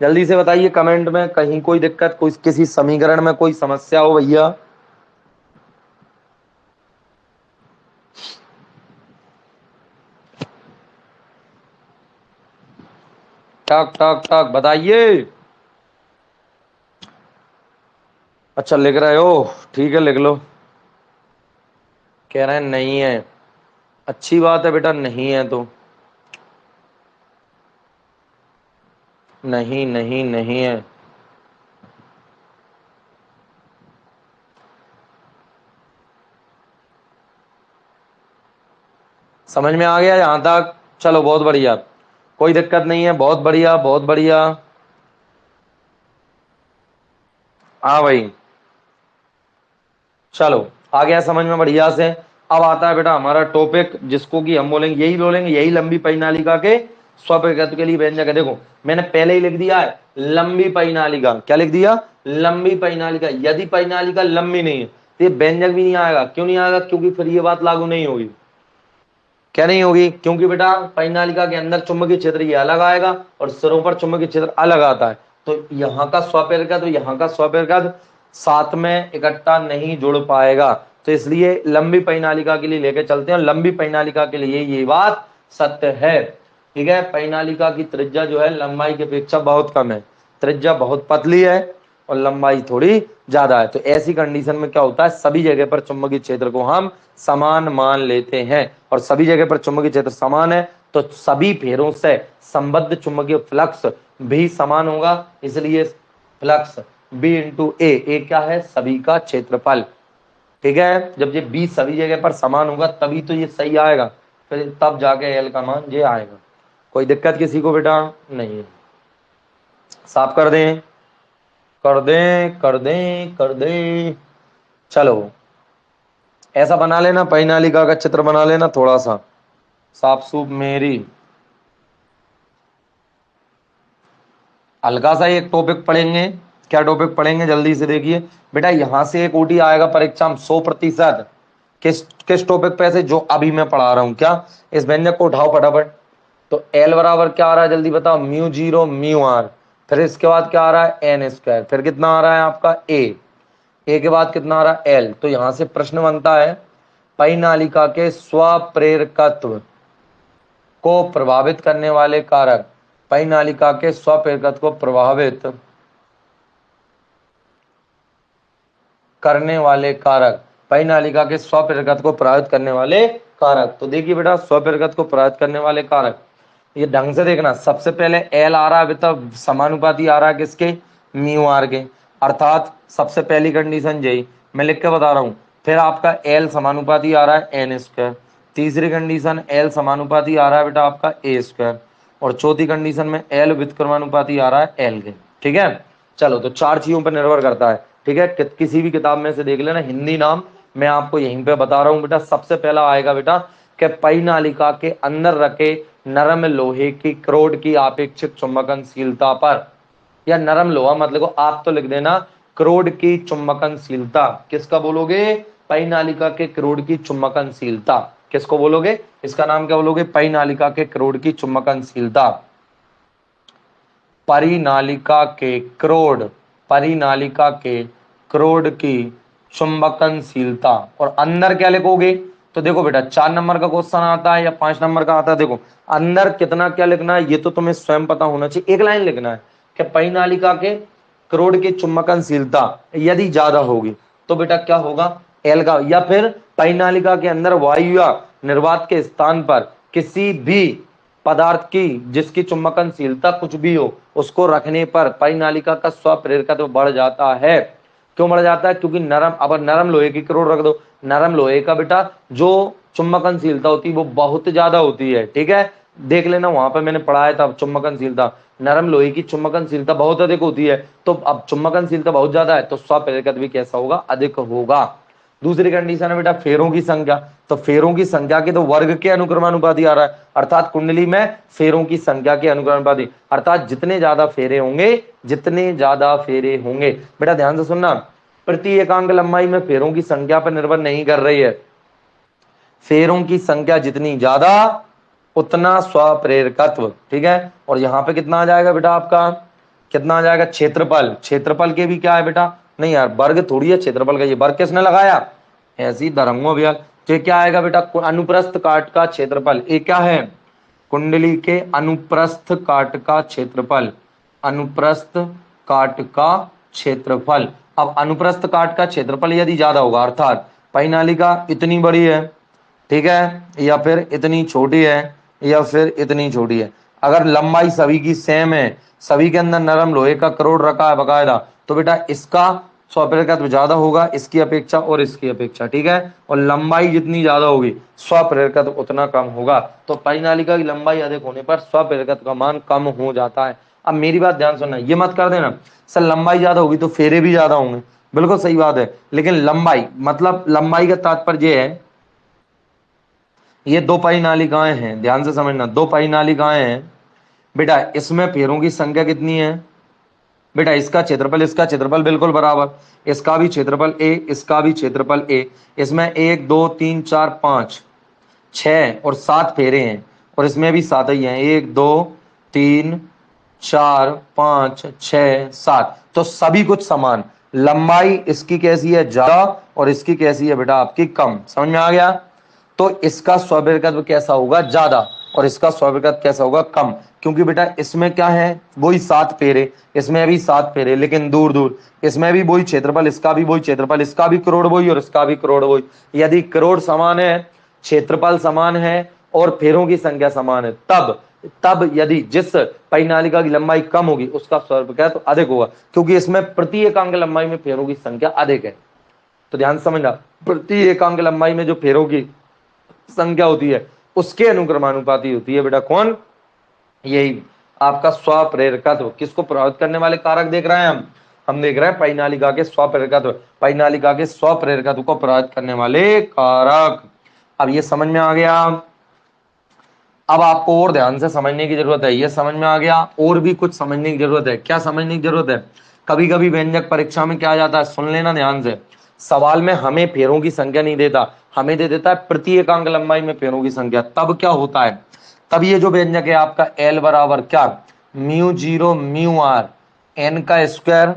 जल्दी से बताइए कमेंट में कहीं कोई दिक्कत, कोई किसी समीकरण में कोई समस्या हो भैया। टक टक टक बताइए। अच्छा लिख रहे हो, ठीक है लिख लो। कह रहे हैं नहीं है, अच्छी बात है बेटा, नहीं है तो नहीं नहीं नहीं है। समझ में आ गया यहां तक, चलो बहुत बढ़िया, कोई दिक्कत नहीं है, बहुत बढ़िया बहुत बढ़िया। हाँ भाई चलो आ गया समझ में बढ़िया से। अब आता है बेटा हमारा टॉपिक जिसको कि हम बोलेंगे, यही लंबी परिनालिका के स्वप्रेरकत्व के लिए व्यंजक है। देखो मैंने पहले ही लिख दिया है लंबी परिनालिका, क्या लिख दिया, लंबी परिनालिका। यदि परिनालिका लंबी नहीं है तो ये व्यंजक भी नहीं आएगा। क्यों नहीं आएगा, क्योंकि फिर ये बात लागू नहीं होगी। क्या नहीं होगी, क्योंकि बेटा परिनालिका के अंदर चुंबकीय क्षेत्र ये अलग आएगा और सिरों पर चुंबकीय क्षेत्र अलग आता है, तो यहाँ का स्वप्रेरकत्व यहाँ का स्वप्रेरकत्व साथ में इकट्ठा नहीं जुड़ पाएगा। तो इसलिए लंबी परिनालिका के लिए लेके चलते हैं, लंबी परिनालिका के लिए ये बात सत्य है। ठीक है, परिनालिका की त्रिज्या जो है लंबाई की अपेक्षा बहुत कम है, त्रिज्या बहुत पतली है, और लंबाई थोड़ी ज्यादा है। तो ऐसी कंडीशन में क्या होता है, सभी जगह पर चुंबकीय क्षेत्र को हम समान मान लेते हैं, और सभी जगह पर चुंबकीय क्षेत्र समान है तो सभी फेरों से संबद्ध चुंबकीय फ्लक्स भी समान होगा। इसलिए फ्लक्स B इंटू ए क्या है, सभी का क्षेत्रफल। ठीक है, जब ये B सभी जगह पर समान होगा तभी तो ये सही आएगा, फिर तब जाके L का मान ये आएगा। कोई दिक्कत किसी को बेटा नहीं है। साफ कर दें, कर दें, कर दें, कर दें। चलो ऐसा बना लेना, परिनालिका का चित्र बना लेना थोड़ा सा साफ सूफ मेरी। हल्का सा एक टॉपिक पढ़ेंगे। क्या टॉपिक पढ़ेंगे जल्दी से देखिए बेटा, यहां से एक ओटी आएगा परीक्षा में 100%। किस किस टॉपिक पे से, जो अभी मैं पढ़ा रहा हूं। क्या, इस व्यंजक को उठाओ फटाफट। तो एल बराबर क्या आ रहा है जल्दी बताओ, म्यू जीरो म्यू आर। फिर इसके बाद क्या आ रहा है, एन स्क्वायर। फिर कितना आ रहा है आपका ए के बाद कितना आ रहा है एल। तो यहां से प्रश्न बनता है, परिनालिका के स्वप्रेरकत्व को प्रभावित करने वाले कारक, परिनालिका के स्वप्रेरकत्व को प्रभावित करने वाले कारक, परिनालिका के स्वप्रेरकत्व को प्रभावित करने वाले कारक। तो देखिए बेटा, स्वप्रेरकत्व को प्रभावित करने वाले कारक, ये ढंग से देखना। सबसे पहले एल आ रहा है बेटा, समानुपाती आ रहा है किसके, म्यू आर के, अर्थात सबसे पहली कंडीशन यही मैं लिख के बता रहा हूं। फिर आपका एल समानुपाती आ रहा है एन स्क्वायर। तीसरी कंडीशन एल समानुपाती आ रहा है बेटा आपका ए स्क्वायर। और चौथी कंडीशन में एल व्युत्क्रमानुपाती आ रहा है एल के। ठीक है, चलो तो चार चीजों पर निर्भर करता है। ठीक है, किसी भी किताब में से देख लेना, हिंदी नाम मैं आपको यहीं पे बता रहा हूं बेटा। सबसे पहला आएगा बेटा कि परिनालिका के अंदर रखे नरम लोहे की क्रोड की आपेक्षिक चुंबकनशीलता पर, या नरम लोहा मत लिखो, आप तो लिख देना क्रोड की चुंबकनशीलता। किसका बोलोगे, परिनालिका के क्रोड की चुंबकनशीलता। किसको बोलोगे, इसका नाम क्या बोलोगे, परिनालिका के क्रोड की चुंबकनशीलता। परिनालिका के क्रोड, परिनालिका के क्रोड की चुंबकनशीलता। और अंदर क्या लिखोगे, तो देखो बेटा 4 नंबर का क्वेश्चन आता है या 5 नंबर का आता है, देखो अंदर कितना क्या लिखना है ये तो तुम्हें स्वयं पता होना चाहिए। एक लाइन लिखना है कि परिनालिका के क्रोड की चुंबकनशीलता यदि ज्यादा होगी तो बेटा क्या होगा, एल का। या फिर परिनालिका के अंदर वायु या निर्वात के स्थान पर किसी भी पदार्थ की जिसकी चुंबकनशीलता कुछ भी हो, उसको रखने पर परिनालिका का स्वप्रेरकत्व बढ़ जाता है। क्यों बढ़ जाता है, क्योंकि नरम, अब नरम लोहे की क्रोड रख दो, नरम लोहे का बेटा जो चुंबकनशीलता होती है वो बहुत ज्यादा होती है। ठीक है, देख लेना वहां पर मैंने पढ़ाया था चुंबकनशीलता, नरम लोहे की चुंबकनशीलता बहुत अधिक होती है। तो अब चुंबकनशीलता बहुत ज्यादा है तो स्वप्रेरकत्व भी कैसा होगा, अधिक होगा। दूसरी कंडीशन है बेटा फेरों की संख्या। तो फेरों की संख्या के तो वर्ग के अनुक्रमानुपाती आ रहा है, अर्थात कुंडली में फेरों की संख्या के अनुक्रमानुपाती, अर्थात जितने ज्यादा फेरे होंगे, जितने ज्यादा फेरे होंगे। बेटा ध्यान से सुनना, प्रति एकांक लंबाई में फेरों की संख्या पर निर्भर नहीं कर रही है। फेरों की संख्या जितनी ज्यादा उतना स्वप्रेरकत्व। ठीक है, और यहाँ पे कितना आ जाएगा बेटा आपका, कितना आ जाएगा, क्षेत्रफल। क्षेत्रफल के भी क्या है बेटा, नहीं यार वर्ग थोड़ी है क्षेत्रफल का, ये वर्ग किसने लगाया, ऐसी दरंगो भैया। तो क्या आएगा बेटा, अनुप्रस्थ काट का क्षेत्रफल। ये क्या है, कुंडली के अनुप्रस्थ काट का क्षेत्रफल, अनुप्रस्थ काट का क्षेत्रफल। अब अनुप्रस्थ काट का क्षेत्रफल यदि ज्यादा होगा, अर्थात परिनालिका इतनी बड़ी है, ठीक है, या फिर इतनी छोटी है, या फिर इतनी छोटी है, अगर लंबाई सभी की सेम है, सभी के अंदर नरम लोहे का क्रोड रखा है बकायदा, तो बेटा इसका स्वप्रेरकत्व ज्यादा होगा इसकी अपेक्षा और इसकी अपेक्षा। ठीक है, और लंबाई जितनी ज्यादा होगी स्वप्रेरकत्व उतना कम होगा। तो परिनालिका की लंबाई अधिक होने पर स्वप्रेरकत्व का मान कम हो जाता है। अब मेरी बात ध्यान सुनना, ये मत कर देना सर लंबाई ज्यादा होगी तो फेरे भी ज्यादा होंगे, बिल्कुल सही बात है, लेकिन लंबाई मतलब लंबाई का तात्पर्य है ये दो परिनालिकाएं हैं, ध्यान से समझना, दो परिनालिकाएं हैं बेटा, इसमें फेरों की संख्या कितनी है बेटा, इसका क्षेत्रफल बिल्कुल बराबर, इसका भी क्षेत्रफल ए, इसका भी क्षेत्रफल ए, इसमें 1 2 3 4 5 6 और 7 फेरे हैं, और इसमें भी 7 ही हैं, 1 2 3 4 5 6 7, तो सभी कुछ समान। लंबाई इसकी कैसी है, ज्यादा, और इसकी कैसी है बेटा आपकी कम। समझ में आ गया, तो इसका स्वप्रेरकत्व कैसा होगा, ज्यादा, और इसका स्वप्रेरकत्व कैसा होगा, कम। क्योंकि बेटा इसमें क्या है, वही 7 फेरे, इसमें भी 7 फेरे, लेकिन दूर दूर। इसमें भी वही क्षेत्रफल, इसका भी वही क्षेत्रफल, इसका भी करोड़ वही और इसका भी करोड़ वही। यदि करोड़ समान है, क्षेत्रफल समान है और फेरों की संख्या समान है, तब तब यदि जिस परिनालिका की लंबाई कम होगी उसका स्वरूप क्या है, तो अधिक होगा, क्योंकि इसमें प्रति एकांक लंबाई में फेरों की संख्या अधिक है। तो ध्यान समझना, प्रति एकांक लंबाई में जो फेरों की संख्या होती है उसके अनुक्रमानुपाती होती है बेटा कौन, यही आपका स्वप्रेरकत्व। किसको प्रभावित करने वाले कारक देख रहे हैं हम देख रहे हैं परिनालिका के स्वप्रेरकत्व, परिनालिका के स्वप्रेरकत्व को प्रभावित करने वाले कारक। अब ये समझ में आ गया। अब आपको और ध्यान से समझने की जरूरत है, ये समझ में आ गया, और भी कुछ समझने की जरूरत है। क्या समझने की जरूरत है, कभी कभी व्यंजक परीक्षा में क्या आ जाता है, सुन लेना ध्यान से, सवाल में हमें फेरों की संख्या नहीं देता, हमें दे देता है प्रति एकांक लंबाई में फेरों की संख्या। तब क्या होता है, तब ये जो व्यंजक है आपका एल बराबर क्या, mu zero mu R N का स्क्वायर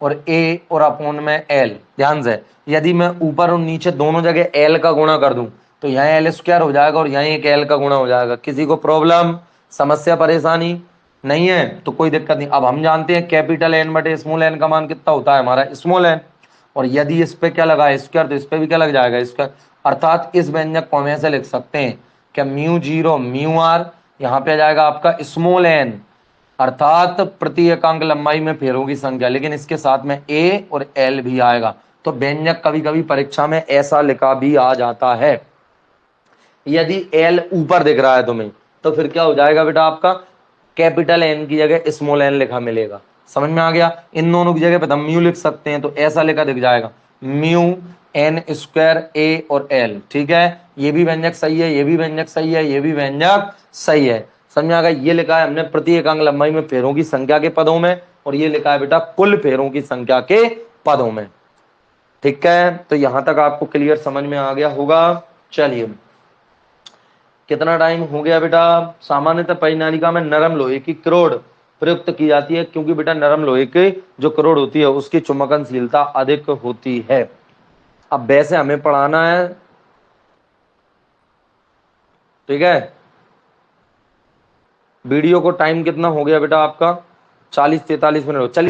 और ए और अपोन में एल। ध्यान से, यदि मैं ऊपर और नीचे दोनों जगह एल का गुणा कर दूं तो यहाँ एल स्क्वायर हो जाएगा और यहाँ एक एल का गुणा हो जाएगा। किसी को प्रॉब्लम, समस्या, परेशानी नहीं है तो कोई दिक्कत नहीं। अब हम जानते हैं कैपिटल एन बटे स्मॉल एन का मान कितना होता है हमारा स्मॉल एन, और यदि इस पे क्या लगा है स्क्वायर तो इस पे भी क्या लग जाएगा स्क्वायर। अर्थात इस व्यंजक को हम ऐसे लिख सकते हैं क्या, म्यू जीरो म्यू आर, यहाँ पे आ जाएगा आपका स्मॉल एन, अर्थात प्रति एकांक लंबाई में फेरों की संख्या, लेकिन इसके साथ में ए और एल भी आएगा। तो व्यंजक कभी कभी परीक्षा में ऐसा लिखा भी आ जाता है। यदि एल ऊपर दिख रहा है तुम्हें तो फिर क्या हो जाएगा बेटा, आपका कैपिटल एन की जगह स्मॉल एन लिखा मिलेगा। समझ में आ गया। इन दोनों की जगह पे हम म्यू लिख सकते हैं, तो ऐसा लिखा दिख जाएगा म्यू एन स्क्वायर ए और एल। ठीक है, ये भी व्यंजक सही है, ये भी व्यंजक सही है, ये भी व्यंजक सही है। समझ में आ गया। ये लिखा है हमने प्रति एकांक लंबाई में फेरों की संख्या के पदों में, और ये लिखा है बेटा कुल फेरों की संख्या के पदों में। ठीक है, तो यहां तक आपको क्लियर समझ में आ गया होगा। चलिए, कितना टाइम हो गया बेटा। सामान्यतः परिनालिका में नरम लोहे की करोड़ प्रयुक्त की जाती है, क्योंकि बेटा नरम लोहे की जो करोड़ होती है उसकी चुंबकनशीलता अधिक होती है। अब वैसे हमें पढ़ाना है, ठीक है। वीडियो को टाइम कितना हो गया बेटा आपका, 40-43 मिनट। चलिए